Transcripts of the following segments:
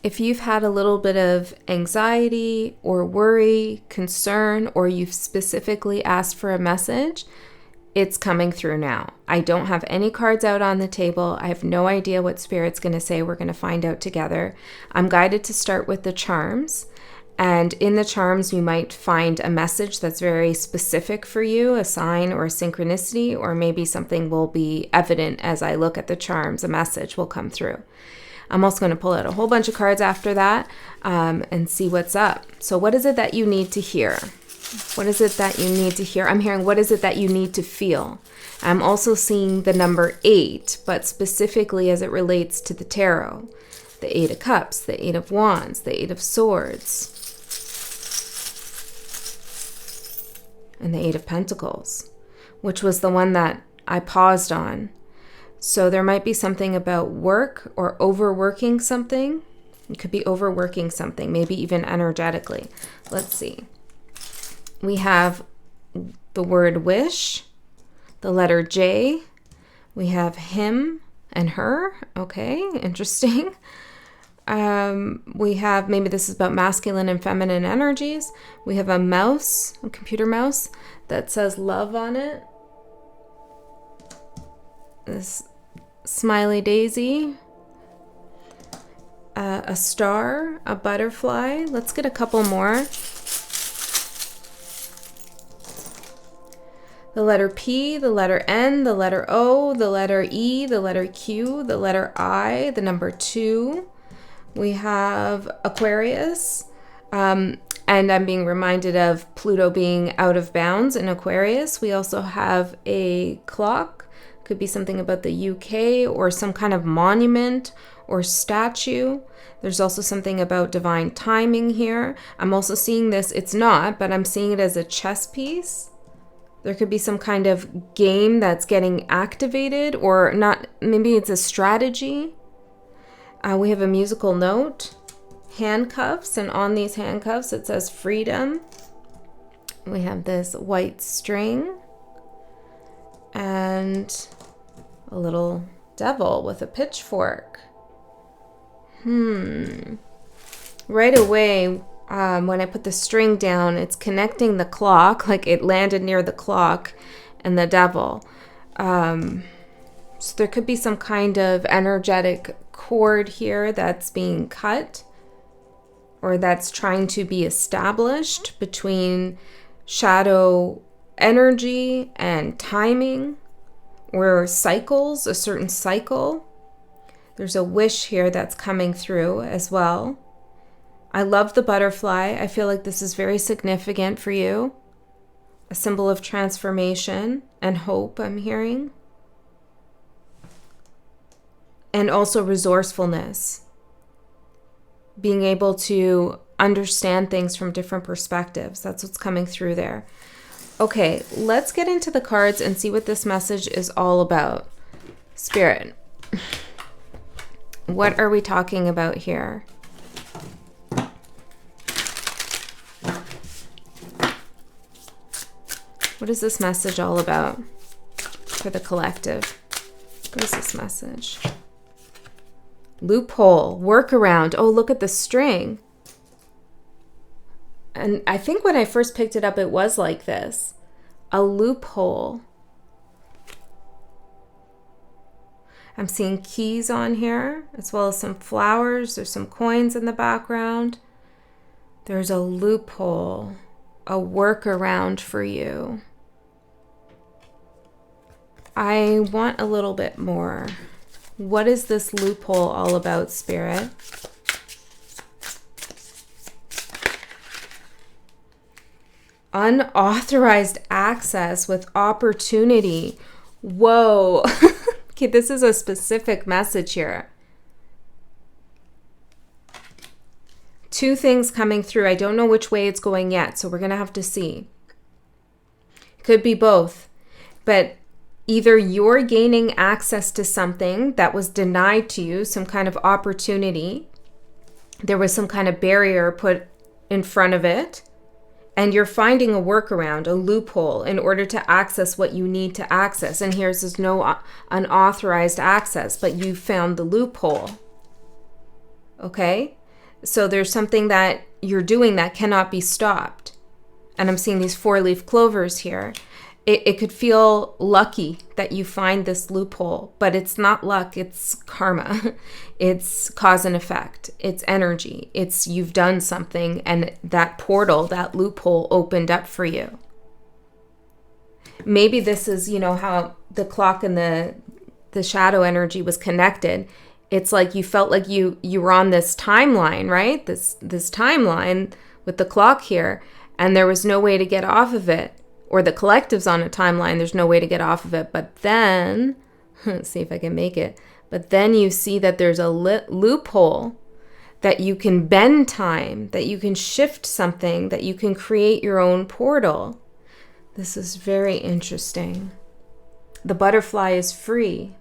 If you've had a little bit of anxiety or worry, concern, or you've specifically asked for a message, it's coming through now. I don't have any cards out on the table. I have no idea what Spirit's going to say. We're going to find out together. I'm guided to start with the charms. And in the charms, you might find a message that's very specific for you, a sign or a synchronicity, or maybe something will be evident as I look at the charms. A message will come through. I'm also going to pull out a whole bunch of cards after that and see what's up. So what is it that you need to hear? What is it that you need to hear? I'm hearing, what is it that you need to feel? I'm also seeing the number 8, but specifically as it relates to the tarot. The 8 of Cups, the 8 of Wands, the 8 of Swords, and the 8 of Pentacles, which was the one that I paused on. So there might be something about work or overworking something. You could be overworking something, maybe even energetically. Let's see. We have the word wish, the letter J. We have him and her. Okay, interesting. We have, maybe this is about masculine and feminine energies. We have a mouse, a computer mouse, that says love on it. This smiley daisy, a star, a butterfly. Let's get a couple more. The letter P, the letter N, the letter O, the letter E, the letter Q, the letter I, the number 2. We have Aquarius, and I'm being reminded of Pluto being out of bounds in Aquarius. We also have a clock. Could be something about the UK or some kind of monument or statue. There's also something about divine timing here. I'm also seeing this, it's not, but I'm seeing it as a chess piece. There could be some kind of game that's getting activated, or not, maybe it's a strategy. We have a musical note, handcuffs, and on these handcuffs it says freedom. We have this white string and a little devil with a pitchfork. Right away, when I put the string down, it's connecting the clock, like it landed near the clock, and the devil. So there could be some kind of energetic cord here that's being cut, or that's trying to be established between shadow energy and timing, or cycles, a certain cycle. There's a wish here that's coming through as well. I love the butterfly. I feel like this is very significant for you. A symbol of transformation and hope, I'm hearing. And also resourcefulness. Being able to understand things from different perspectives. That's what's coming through there. Okay, let's get into the cards and see what this message is all about. Spirit, what are we talking about here? What is this message all about for the collective? What is this message? Loophole, workaround. Oh, look at the string. And I think when I first picked it up, it was like this. A loophole. I'm seeing keys on here, as well as some flowers. There's some coins in the background. There's a loophole, a workaround for you. I want a little bit more. What is this loophole all about, Spirit? Unauthorized access with opportunity. Whoa. Okay, this is a specific message here. Two things coming through. I don't know which way it's going yet, so we're going to have to see. Could be both. But either you're gaining access to something that was denied to you, some kind of opportunity. There was some kind of barrier put in front of it. And you're finding a workaround, a loophole, in order to access what you need to access. And here's this no unauthorized access, but you found the loophole. Okay? So there's something that you're doing that cannot be stopped. And I'm seeing these 4-leaf clovers here. It could feel lucky that you find this loophole, but it's not luck, it's karma. It's cause and effect. It's energy. It's you've done something and that portal, that loophole opened up for you. Maybe this is, how the clock and the shadow energy was connected. It's like you felt like you were on this timeline, right? This timeline with the clock here, and there was no way to get off of it. Or the collective's on a timeline, there's no way to get off of it. But then, let's see if I can make it. But then you see that there's a loophole, that you can bend time, that you can shift something, that you can create your own portal. This is very interesting. The butterfly is free.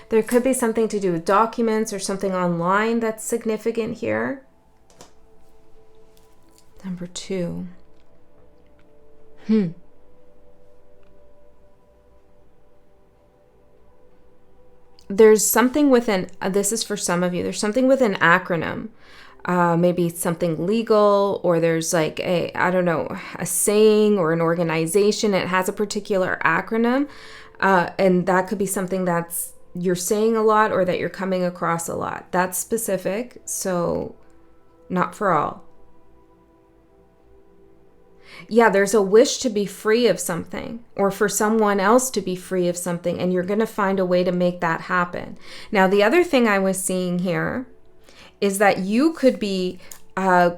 There could be something to do with documents or something online that's significant here. Number 2. There's something with this is for some of you, there's something with an acronym, maybe something legal, or there's like a saying or an organization. It has a particular acronym, and that could be something that's you're saying a lot or that you're coming across a lot. That's specific, so not for all. Yeah, there's a wish to be free of something or for someone else to be free of something, and you're going to find a way to make that happen. Now, the other thing I was seeing here is that you could be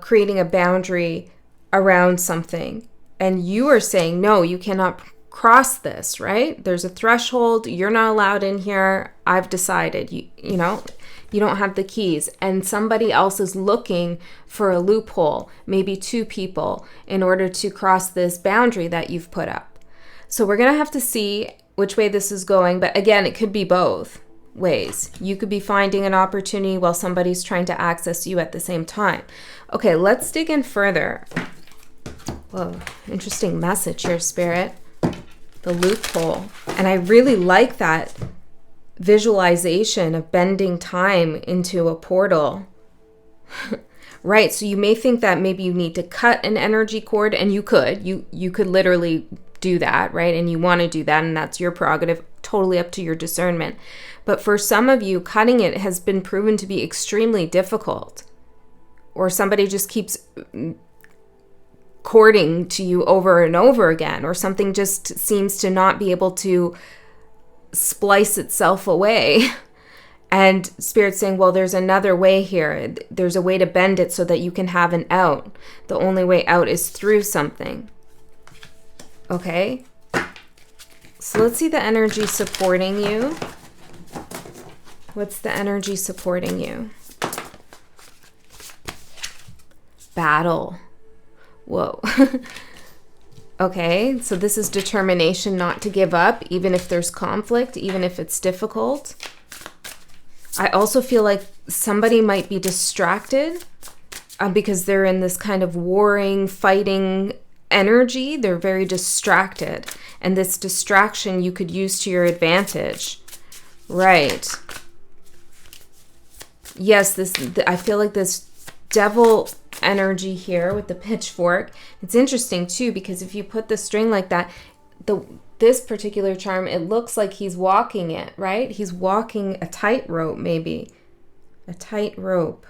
creating a boundary around something, and you are saying, no, you cannot cross this, right? There's a threshold. You're not allowed in here. I've decided, you don't have the keys, and somebody else is looking for a loophole, maybe 2 people, in order to cross this boundary that you've put up. So we're going to have to see which way this is going. But again, it could be both ways. You could be finding an opportunity while somebody's trying to access you at the same time. Okay, let's dig in further. Whoa, interesting message here, Spirit. The loophole. And I really like that visualization of bending time into a portal. Right, so you may think that maybe you need to cut an energy cord, and you could literally do that, right? And you want to do that, and that's your prerogative, totally up to your discernment. But for some of you, cutting it has been proven to be extremely difficult, or somebody just keeps cording to you over and over again, or something just seems to not be able to splice itself away. And Spirit's saying, well, there's another way here. There's a way to bend it so that you can have an out. The only way out is through something. Okay? So let's see the energy supporting you. What's the energy supporting you? Battle. Whoa. Okay, so this is determination not to give up, even if there's conflict, even if it's difficult. I also feel like somebody might be distracted because they're in this kind of warring, fighting energy. They're very distracted. And this distraction you could use to your advantage. Right. Yes, I feel like this devil energy here with the pitchfork. It's interesting too, because if you put the string like that, this particular charm, it looks like he's walking it, right? He's walking a tightrope, maybe. A tightrope.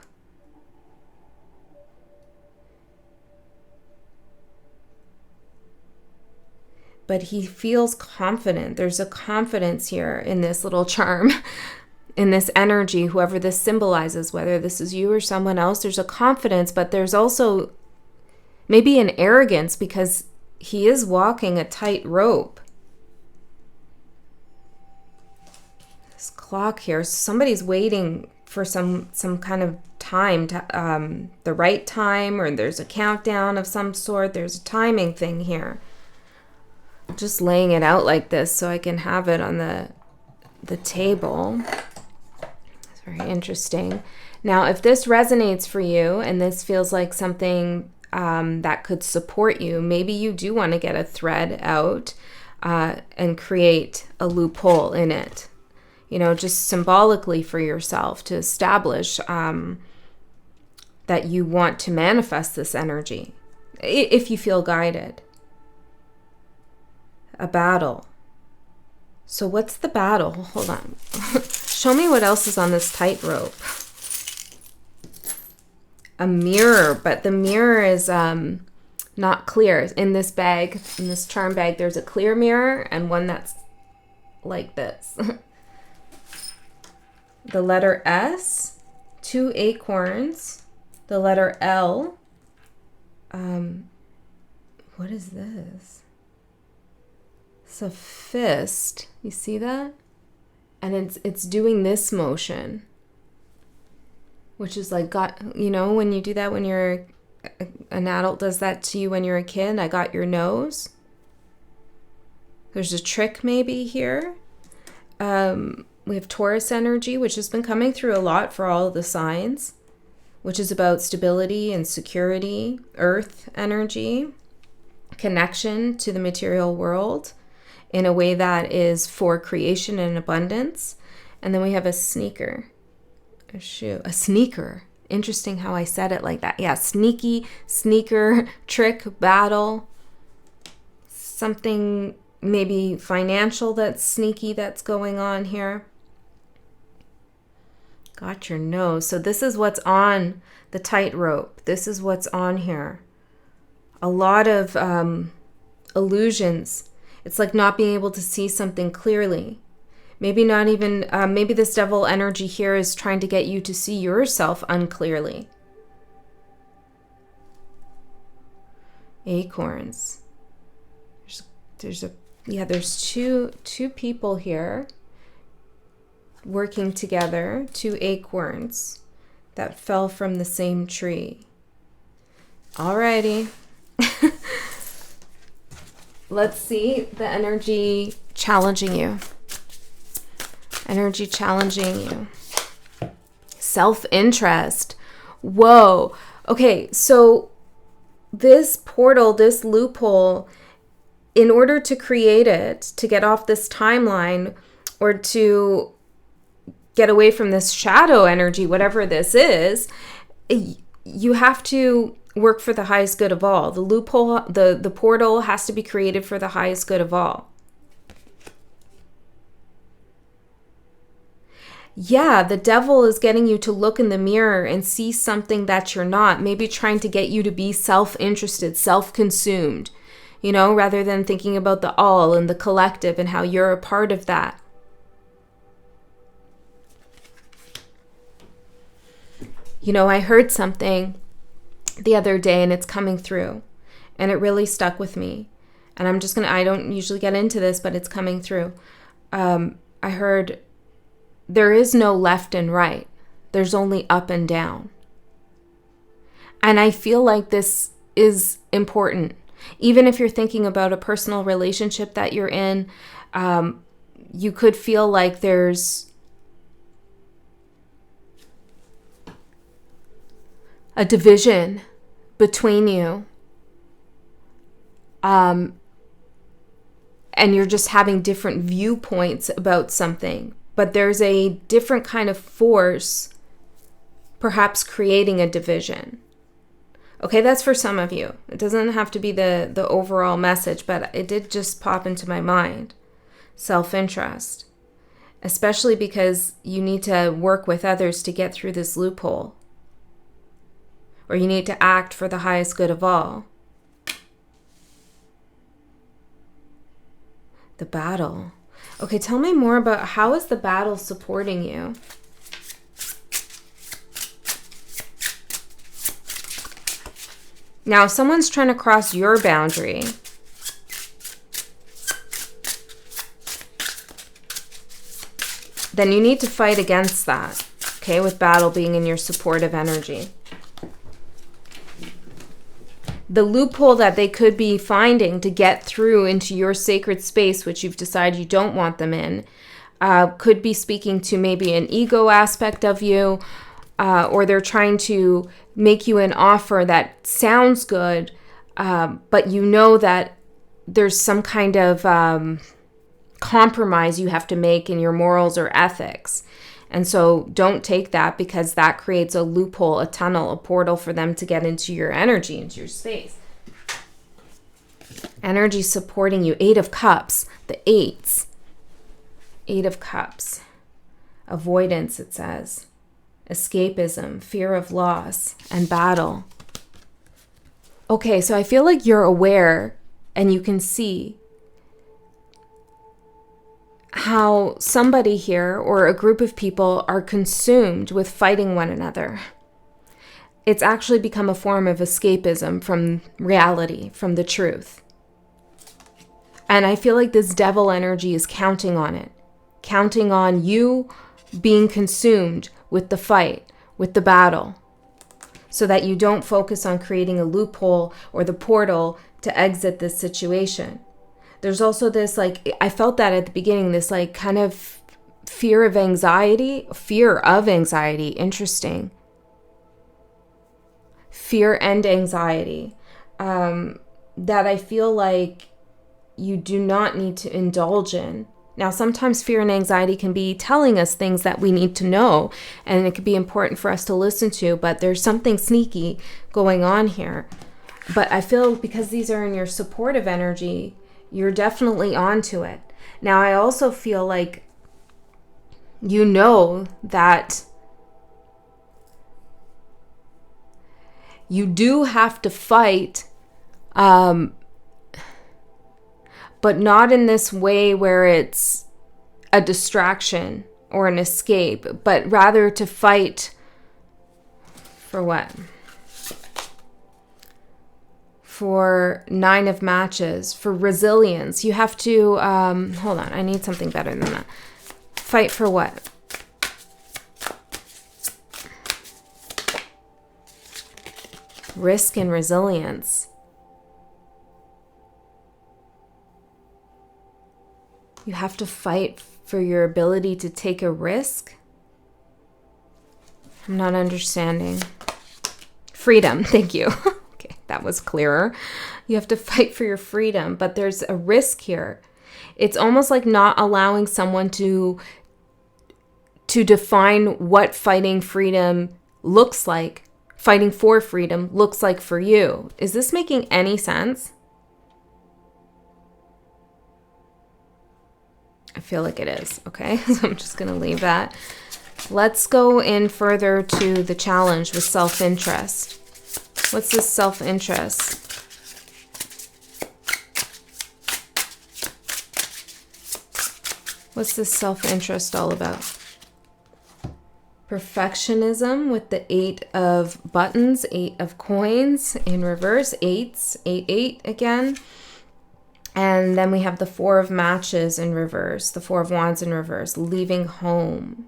But he feels confident. There's a confidence here in this little charm, in this energy, whoever this symbolizes, whether this is you or someone else. There's a confidence, but there's also maybe an arrogance because he is walking a tightrope. This clock here, somebody's waiting for some kind of time, the right time, or there's a countdown of some sort. There's a timing thing here. Just laying it out like this so I can have it on the table. It's very interesting. Now, if this resonates for you and this feels like something that could support you, maybe you do want to get a thread out and create a loophole in it. You know, just symbolically for yourself to establish that that you want to manifest this energy, if you feel guided. A battle. So what's the battle? Hold on. Show me what else is on this tightrope. A mirror, but the mirror is not clear. In this bag, in this charm bag, there's a clear mirror and one that's like this. The letter S, 2 acorns, the letter L. What is this? It's a fist. You see that? And it's doing this motion, which is like, when you do that when you're an adult does that to you when you're a kid. I got your nose. There's a trick maybe here. We have Taurus energy, which has been coming through a lot for all of the signs, which is about stability and security, earth energy, connection to the material world in a way that is for creation and abundance. And then we have a sneaker, a shoe, a sneaker. Interesting how I said it like that. Yeah, sneaky, sneaker, trick, battle, something maybe financial that's sneaky that's going on here. Got your nose. So this is what's on the tightrope. This is what's on here. A lot of illusions. It's like not being able to see something clearly. Maybe not even, maybe this devil energy here is trying to get you to see yourself unclearly. Acorns. There's two people here working together, 2 acorns that fell from the same tree. Alrighty. Let's see the energy challenging you. Energy challenging you. Self-interest. Whoa. Okay, so this portal, this loophole, in order to create it, to get off this timeline, or to get away from this shadow energy, whatever this is, you have to work for the highest good of all. The loophole, the portal has to be created for the highest good of all. Yeah, the devil is getting you to look in the mirror and see something that you're not, maybe trying to get you to be self-interested, self-consumed, rather than thinking about the all and the collective and how you're a part of that. I heard something the other day and it's coming through and it really stuck with me. And I don't usually get into this, but it's coming through. I heard there is no left and right. There's only up and down. And I feel like this is important. Even if you're thinking about a personal relationship that you're in, you could feel like there's a division between you. And you're just having different viewpoints about something. But there's a different kind of force perhaps creating a division. Okay, that's for some of you. It doesn't have to be the overall message, but it did just pop into my mind. Self-interest. Especially because you need to work with others to get through this loophole. Or you need to act for the highest good of all. The battle. Okay, tell me more about how is the battle supporting you? Now, if someone's trying to cross your boundary, then you need to fight against that, okay, with battle being in your supportive energy. The loophole that they could be finding to get through into your sacred space, which you've decided you don't want them in, could be speaking to maybe an ego aspect of you, or they're trying to make you an offer that sounds good, but you know that there's some kind of compromise you have to make in your morals or ethics. And so don't take that, because that creates a loophole, a tunnel, a portal for them to get into your energy, into your space. Energy supporting you. 8 of Cups, the 8s. 8 of Cups. Avoidance, it says. Escapism, fear of loss, and battle. Okay, so I feel like you're aware and you can see how somebody here or a group of people are consumed with fighting one another. It's actually become a form of escapism from reality, from the truth. And I feel like this devil energy is counting on it, counting on you being consumed with the fight, with the battle, so that you don't focus on creating a loophole or the portal to exit this situation. There's also this, like, I felt that at the beginning, this like kind of fear of anxiety, interesting. Fear and anxiety, that I feel like you do not need to indulge in. Now, sometimes fear and anxiety can be telling us things that we need to know, and it could be important for us to listen to, but there's something sneaky going on here. But I feel because these are in your supportive energy, you're definitely onto it. Now, I also feel like you know that you do have to fight, but not in this way where it's a distraction or an escape, but rather to fight for what? For 9 of Matches, for resilience. You have to, hold on, I need something better than that. Fight for what? Risk and resilience. You have to fight for your ability to take a risk. I'm not understanding. Freedom, thank you. Okay, that was clearer. You have to fight for your freedom, but there's a risk here. It's almost like not allowing someone to define what fighting freedom looks like, fighting for freedom looks like for you. Is this making any sense? I feel like it is, okay? So I'm just going to leave that. Let's go in further to the challenge with self-interest. What's this self-interest? What's this self-interest all about? Perfectionism with the 8 of buttons, 8 of coins in reverse, 8s, 8, 8 again. And then we have the 4 of Matches in reverse, the 4 of Wands in reverse, leaving home.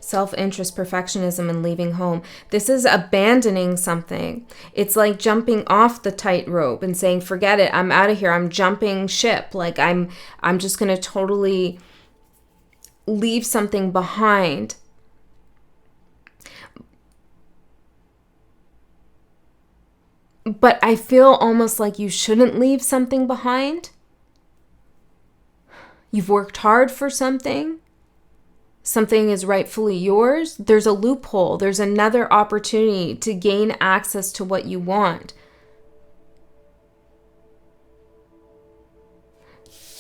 Self-interest, perfectionism, and leaving home. This is abandoning something. It's like jumping off the tightrope and saying, forget it, I'm out of here, I'm jumping ship. Like I'm just going to totally leave something behind. But I feel almost like you shouldn't leave something behind. You've worked hard for something. Something is rightfully yours. There's a loophole. There's another opportunity to gain access to what you want.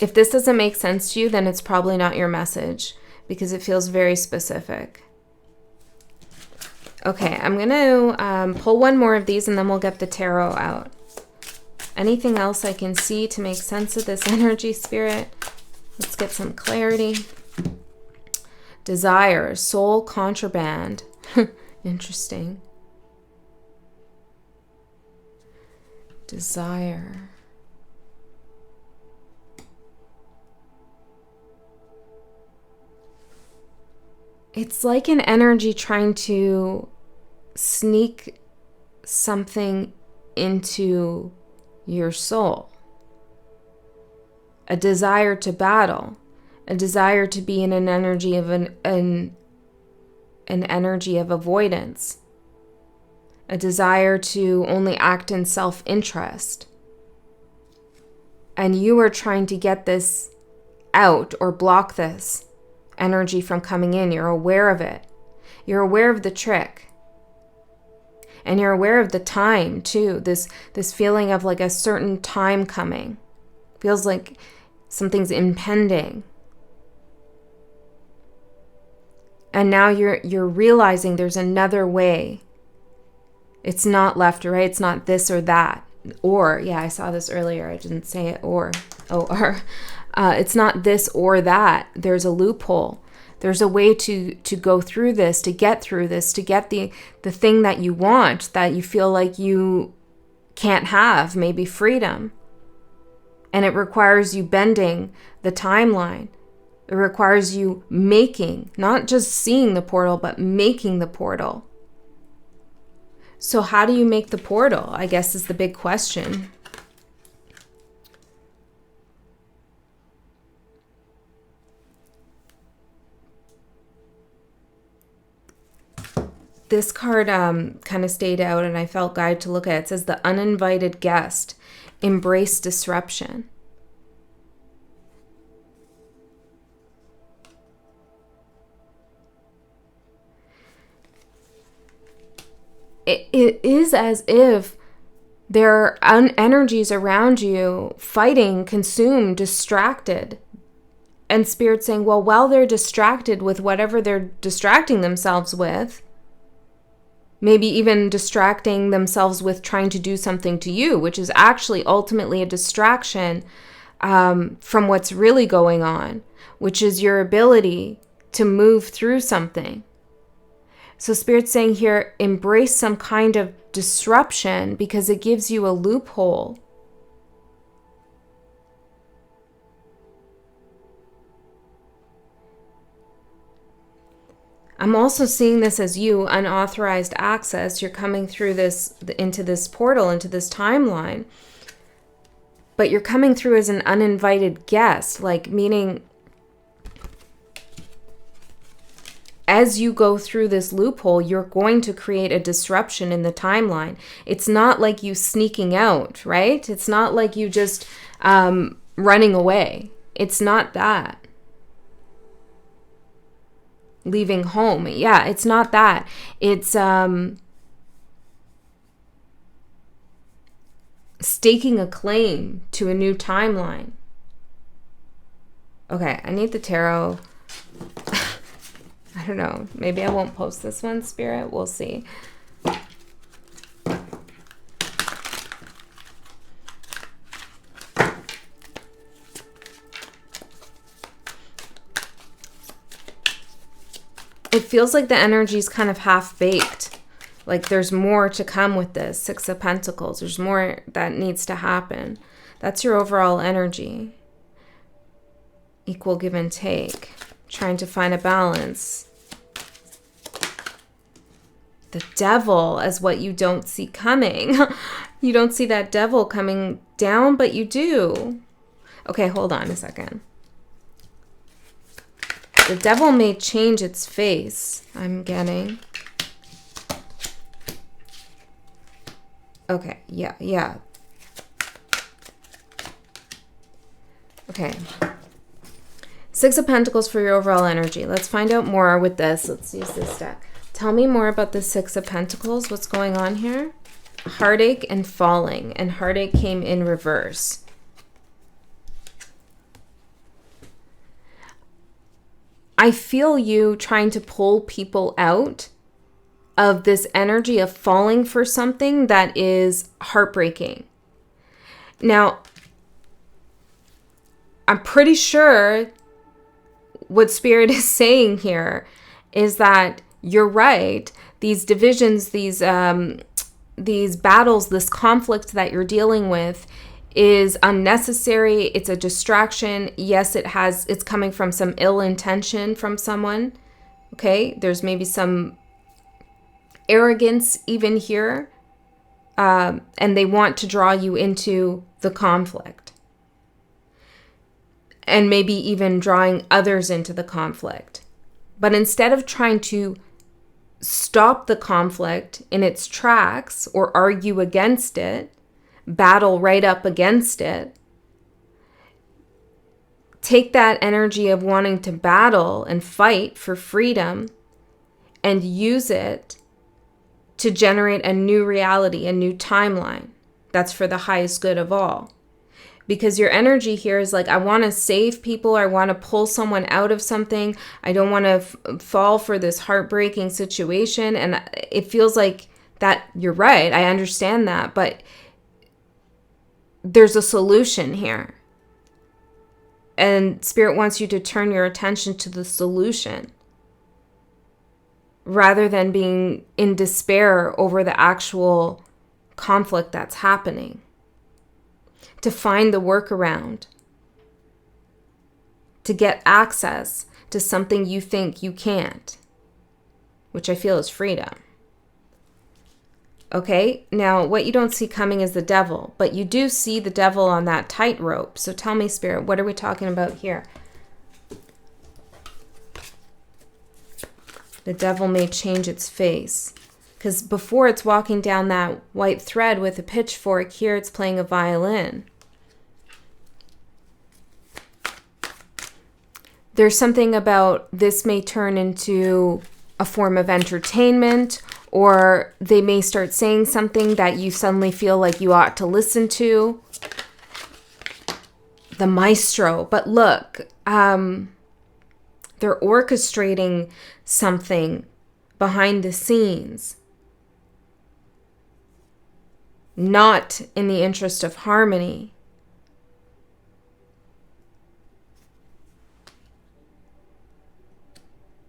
If this doesn't make sense to you, then it's probably not your message, because it feels very specific. Okay, I'm going to pull one more of these and then we'll get the tarot out. Anything else I can see to make sense of this energy, Spirit? Let's get some clarity. Desire, soul, contraband. Interesting. Desire. It's like an energy trying to sneak something into your soul. A desire to battle, a desire to be in an energy of an energy of avoidance, a desire to only act in self-interest. And you are trying to get this out or block this. energy from coming in. You're aware of it. You're aware of the trick. And you're aware of the time too. This feeling of like a certain time coming. Feels like something's impending. And now you're realizing there's another way. It's not left or right. It's not this or that. Or, yeah, I saw this earlier. I didn't say it. Or. It's not this or that. There's a loophole. There's a way to go through this, to get through this, to get the thing that you want, that you feel like you can't have, maybe freedom. And it requires you bending the timeline. It requires you making, not just seeing the portal, but making the portal. So how do you make the portal, I guess, is the big question. This card kind of stayed out and I felt guided to look at it. It says the uninvited guest, embrace disruption. It is as if there are energies around you fighting, consumed, distracted. And Spirit's saying, well, while they're distracted with whatever they're distracting themselves with, maybe even distracting themselves with trying to do something to you, which is actually ultimately a distraction from what's really going on, which is your ability to move through something. So Spirit's saying here, embrace some kind of disruption because it gives you a loophole. I'm also seeing this as you, unauthorized access. You're coming through this, into this portal, into this timeline. But you're coming through as an uninvited guest, like meaning as you go through this loophole, you're going to create a disruption in the timeline. It's not like you sneaking out, right? It's not like you just running away. It's not that. Leaving home. Yeah, it's not that. It's staking a claim to a new timeline. Okay, I need the tarot. I don't know. Maybe I won't post this one, Spirit. We'll see. It feels like the energy is kind of half-baked. Like there's more to come with this. Six of Pentacles. There's more that needs to happen. That's your overall energy. Equal give and take. Trying to find a balance. The devil as what you don't see coming. You don't see that devil coming down, but you do. Okay, hold on a second. The devil may change its face, I'm getting. Okay, yeah. Okay. Six of Pentacles for your overall energy. Let's find out more with this. Let's use this deck. Tell me more about the Six of Pentacles. What's going on here? Heartache and falling. And heartache came in reverse. I feel you trying to pull people out of this energy of falling for something that is heartbreaking. Now, I'm pretty sure what Spirit is saying here is that you're right. These divisions, these battles, this conflict that you're dealing with is unnecessary. It's a distraction. Yes, it's coming from some ill intention from someone. Okay, there's maybe some arrogance even here. And they want to draw you into the conflict. And maybe even drawing others into the conflict. But instead of trying to stop the conflict in its tracks or argue against it, battle right up against it, take that energy of wanting to battle and fight for freedom and use it to generate a new reality, a new timeline that's for the highest good of all. Because your energy here is like, I want to save people. I want to pull someone out of something. I don't want to fall for this heartbreaking situation. And it feels like that you're right. I understand that. But there's a solution here. And Spirit wants you to turn your attention to the solution rather than being in despair over the actual conflict that's happening. To find the workaround, to get access to something you think you can't, which I feel is freedom. Okay, now what you don't see coming is the devil, but you do see the devil on that tightrope. So tell me, Spirit, what are we talking about here? The devil may change its face. Because before it's walking down that white thread with a pitchfork, here it's playing a violin. There's something about this may turn into a form of entertainment, or they may start saying something that you suddenly feel like you ought to listen to. The maestro. But look, they're orchestrating something behind the scenes. Not in the interest of harmony.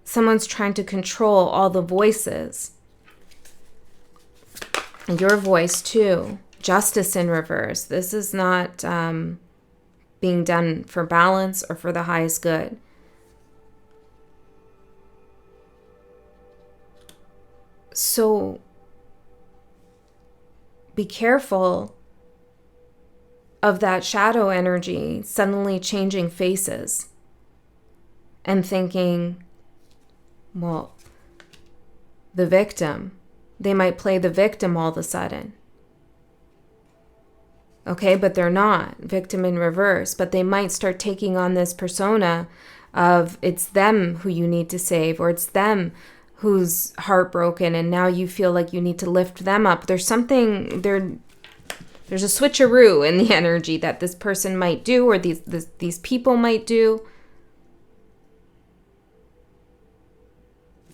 Someone's trying to control all the voices. And your voice too. Justice in reverse. This is not being done for balance or for the highest good. So be careful of that shadow energy suddenly changing faces and thinking, well, the victim. They might play the victim all of a sudden. Okay, but they're not. Victim in reverse. But they might start taking on this persona of it's them who you need to save, or it's them who's heartbroken, and now you feel like you need to lift them up. There's something there. There's a switcheroo in the energy that this person might do, or these people might do.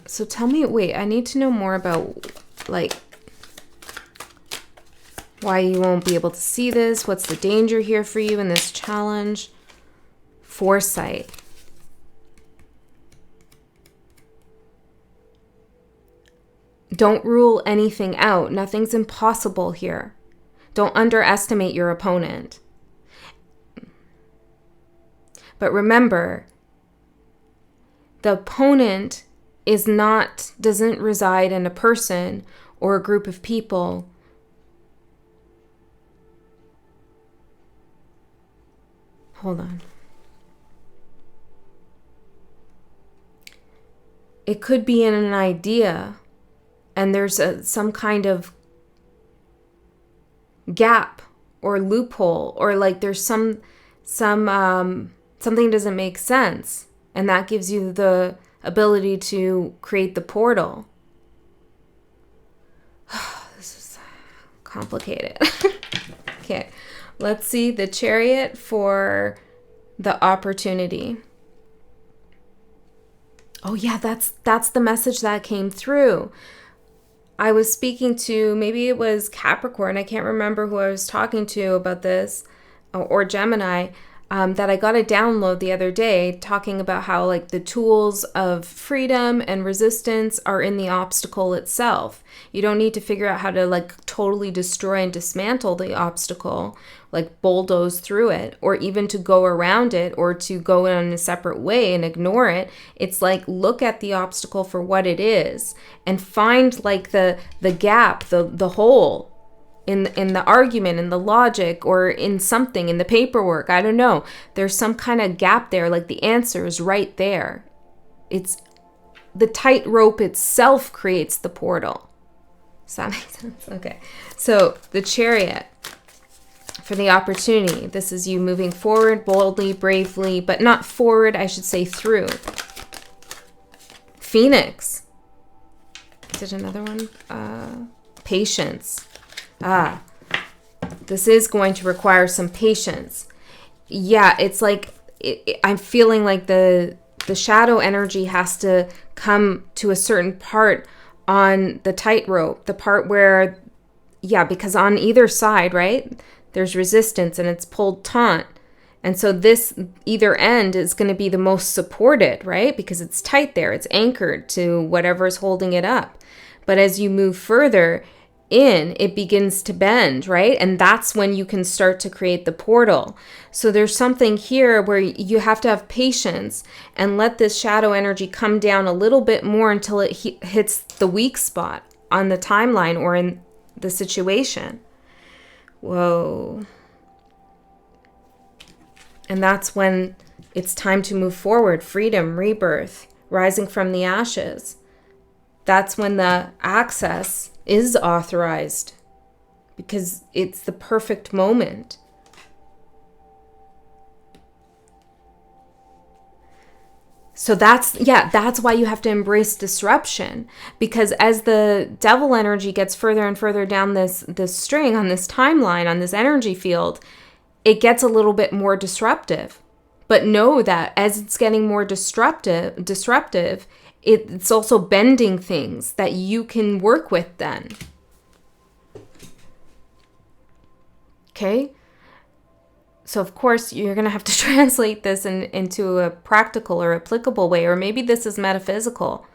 So tell me, wait, I need to know more about, like, why you won't be able to see this. What's the danger here for you in this challenge? Foresight. Don't rule anything out. Nothing's impossible here. Don't underestimate your opponent. But remember, the opponent doesn't reside in a person or a group of people. Hold on. It could be in an idea, and there's some kind of gap or loophole, or like there's something doesn't make sense, and that gives you the ability to create the portal. This is complicated. Okay, let's see the Chariot for the opportunity. Oh yeah, that's the message that came through. I was speaking to, maybe it was Capricorn, I can't remember who I was talking to about this, or Gemini, that I got a download the other day talking about how, like, the tools of freedom and resistance are in the obstacle itself. You don't need to figure out how to, like, totally destroy and dismantle the obstacle, like bulldoze through it, or even to go around it, or to go in a separate way and ignore it. It's like, look at the obstacle for what it is and find, like, the gap, the hole in the argument, in the logic, or in something, in the paperwork. I don't know. There's some kind of gap there, like the answer is right there. It's the tightrope itself creates the portal. Does that make sense? Okay. So the Chariot for the opportunity. This is you moving forward boldly, bravely, but not forward, I should say through. Phoenix. Did another one? Patience. This is going to require some patience. Yeah, it's like I'm feeling like the shadow energy has to come to a certain part on the tightrope, the part where, yeah, because on either side, right, there's resistance and it's pulled taut. And so this either end is going to be the most supported, right? Because it's tight there. It's anchored to whatever's holding it up. But as you move further in, it begins to bend, right? And that's when you can start to create the portal. So there's something here where you have to have patience and let this shadow energy come down a little bit more until it hits the weak spot on the timeline or in the situation. Whoa. And that's when it's time to move forward. Freedom, rebirth, rising from the ashes. That's when the access is authorized because it's the perfect moment. So that's why you have to embrace disruption, because as the devil energy gets further and further down this string on this timeline, on this energy field, it gets a little bit more disruptive. But know that as it's getting more disruptive, it's also bending things that you can work with then. Okay? So of course, you're going to have to translate this into a practical or applicable way, or maybe this is metaphysical.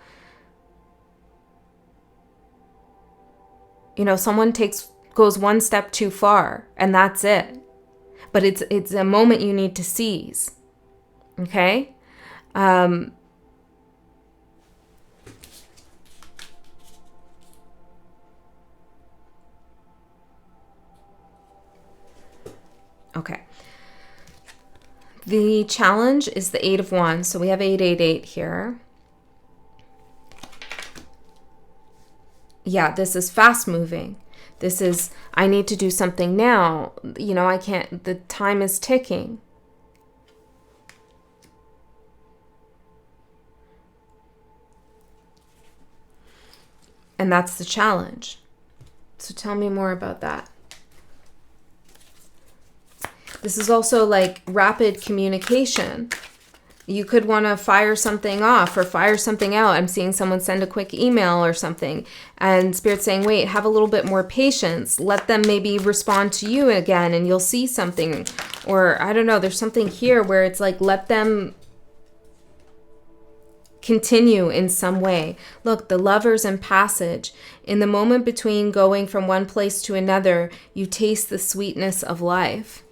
You know, someone goes one step too far, and that's it. But it's a moment you need to seize. Okay? Okay. The challenge is the 8 of Wands. So we have 888 here. Yeah, this is fast moving. This is, I need to do something now. You know, I can't, the time is ticking. And that's the challenge. So tell me more about that. This is also like rapid communication. You could want to fire something off or fire something out. I'm seeing someone send a quick email or something, and Spirit's saying, wait, have a little bit more patience. Let them maybe respond to you again and you'll see something. Or I don't know, there's something here where it's like, let them continue in some way. Look, the Lovers and Passage. In the moment between going from one place to another, you taste the sweetness of life.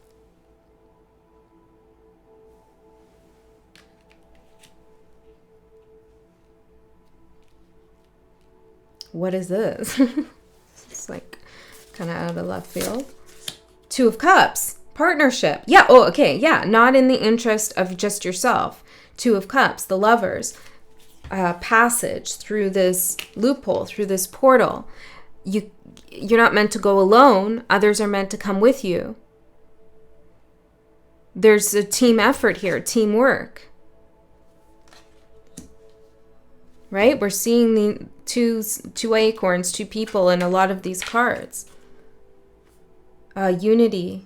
What is this? It's like kind of out of left field. 2 of Cups. Partnership. Yeah. Oh, okay. Yeah. Not in the interest of just yourself. 2 of Cups. The Lovers. Passage through this loophole, through this portal. You're not meant to go alone. Others are meant to come with you. There's a team effort here. Teamwork. Right? We're seeing the two acorns, 2 people in a lot of these cards. Unity,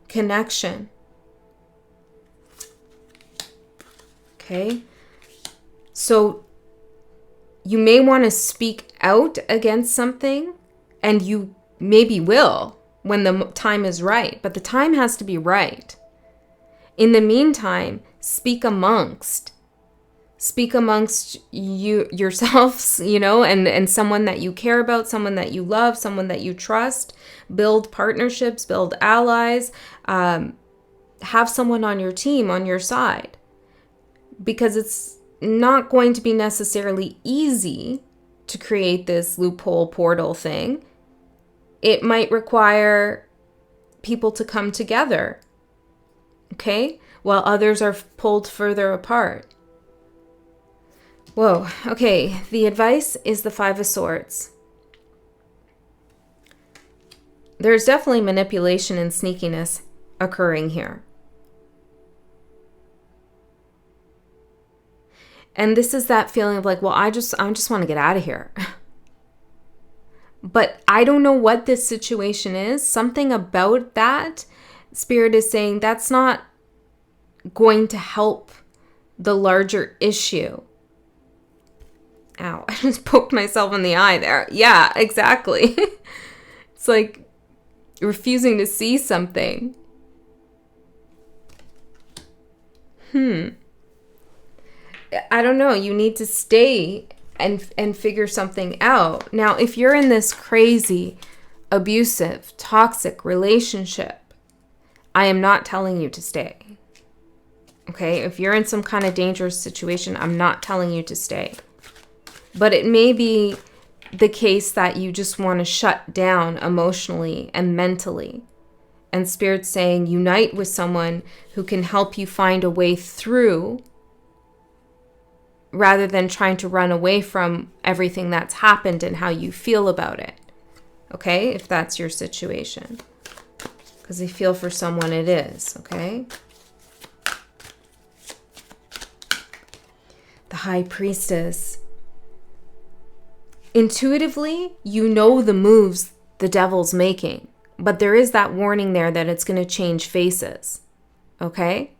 connection. Okay? So you may want to speak out against something, and you maybe will when the time is right, but the time has to be right. In the meantime, speak amongst you yourselves, you know, and someone that you care about, someone that you love, someone that you trust. Build partnerships, build allies, have someone on your team, on your side, because it's not going to be necessarily easy to create this loophole portal thing. It might require people to come together, okay, while others are pulled further apart. Whoa, okay, the advice is the 5 of Swords. there's definitely manipulation and sneakiness occurring here. And this is that feeling of like, well, I just want to get out of here. But I don't know what this situation is. Something about that, Spirit is saying that's not going to help the larger issue. Ow, I just poked myself in the eye there. Yeah, exactly. It's like refusing to see something. I don't know. You need to stay and figure something out. Now, if you're in this crazy, abusive, toxic relationship, I am not telling you to stay. Okay? If you're in some kind of dangerous situation, I'm not telling you to stay. But it may be the case that you just want to shut down emotionally and mentally. And Spirit's saying, unite with someone who can help you find a way through, rather than trying to run away from everything that's happened and how you feel about it. Okay? If that's your situation. Because I feel for someone it is. Okay? The High Priestess. Intuitively, you know the moves the devil's making. But there is that warning there that it's going to change faces. Okay?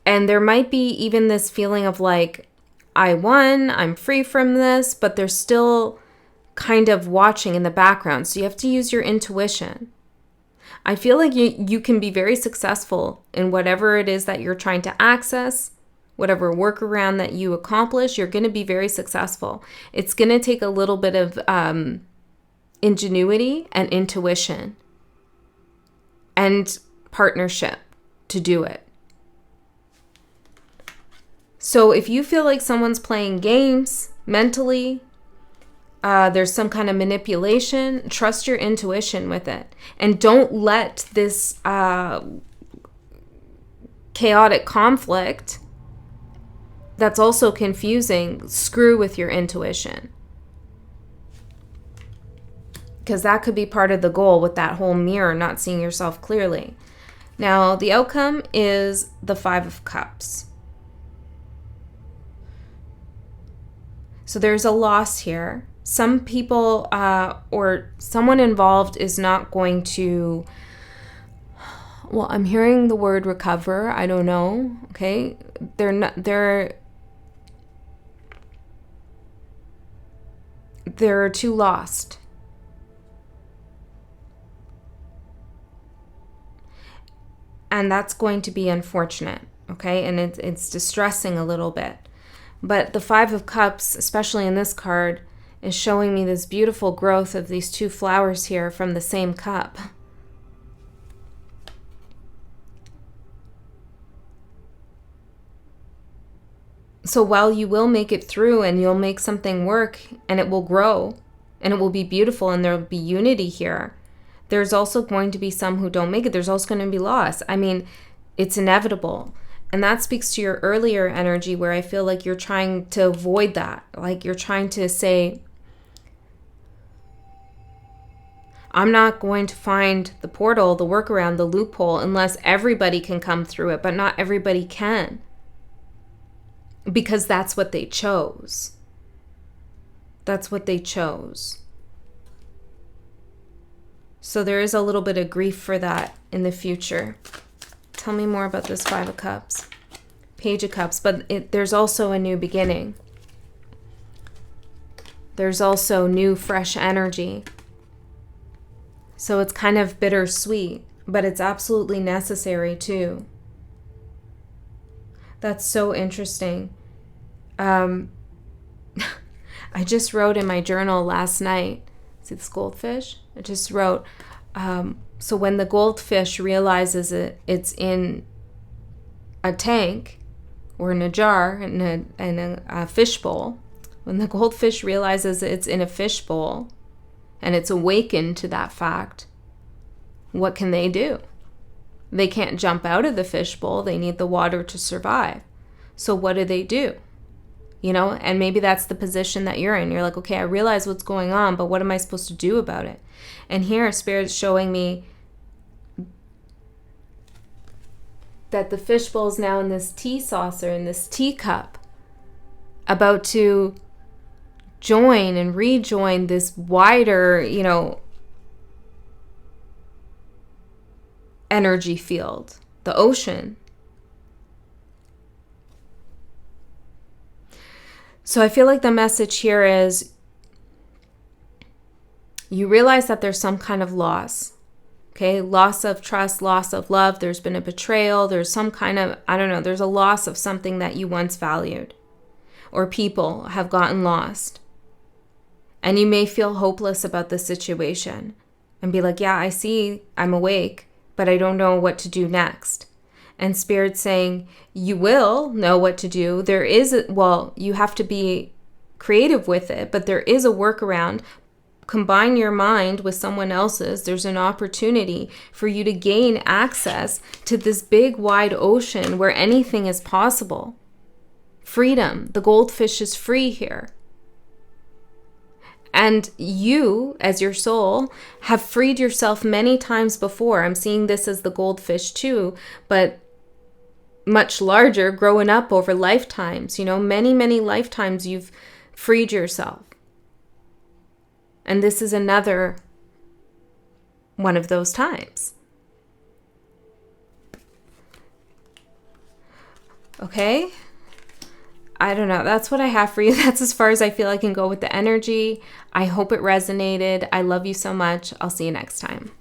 And there might be even this feeling of like, I won, I'm free from this, but they're still kind of watching in the background. So you have to use your intuition. I feel like you can be very successful in whatever it is that you're trying to access, whatever workaround that you accomplish, you're going to be very successful. It's going to take a little bit of ingenuity and intuition and partnership to do it. So if you feel like someone's playing games mentally, there's some kind of manipulation, trust your intuition with it. And don't let this chaotic conflict that's also confusing screw with your intuition. Because that could be part of the goal with that whole mirror, not seeing yourself clearly. Now, the outcome is the Five of Cups. So there's a loss here. Some people or someone involved is not going to, well, I'm hearing the word recover. I don't know. Okay. They're too lost. And that's going to be unfortunate. Okay. And it's distressing a little bit. But the Five of Cups, especially in this card, is showing me this beautiful growth of these two flowers here from the same cup. So while you will make it through and you'll make something work and it will grow and it will be beautiful and there will be unity here, there's also going to be some who don't make it. There's also going to be loss. I mean, it's inevitable. And that speaks to your earlier energy where I feel like you're trying to avoid that. Like you're trying to say, I'm not going to find the portal, the workaround, the loophole unless everybody can come through it. But not everybody can. Because that's what they chose. That's what they chose. So there is a little bit of grief for that in the future. Tell me more about this Five of Cups. Page of Cups. But there's also a new beginning. There's also new, fresh energy. So it's kind of bittersweet. But it's absolutely necessary too. That's so interesting. I just wrote in my journal last night. See this goldfish? I just wrote... So when the goldfish realizes it's in a tank or in a jar, in a fishbowl, when the goldfish realizes it's in a fishbowl and it's awakened to that fact, what can they do? They can't jump out of the fishbowl. They need the water to survive. So what do? you know, and maybe that's the position that you're in. You're like, okay, I realize what's going on, but what am I supposed to do about it? And here, Spirit's showing me that the fishbowl is now in this tea saucer, in this teacup, about to join and rejoin this wider, you know, energy field, the ocean. So I feel like the message here is you realize that there's some kind of loss, okay? Loss of trust, loss of love. There's been a betrayal. There's some kind of, I don't know, there's a loss of something that you once valued, or people have gotten lost. And you may feel hopeless about the situation and be like, yeah, I see, I'm awake, but I don't know what to do next. And Spirit's saying, you will know what to do. There is, you have to be creative with it, but there is a workaround. Combine your mind with someone else's. There's an opportunity for you to gain access to this big, wide ocean where anything is possible. Freedom. The goldfish is free here. And you, as your soul, have freed yourself many times before. I'm seeing this as the goldfish too, but much larger, growing up over lifetimes. You know, many, many lifetimes you've freed yourself. And this is another one of those times. Okay? I don't know. That's what I have for you. That's as far as I feel I can go with the energy. I hope it resonated. I love you so much. I'll see you next time.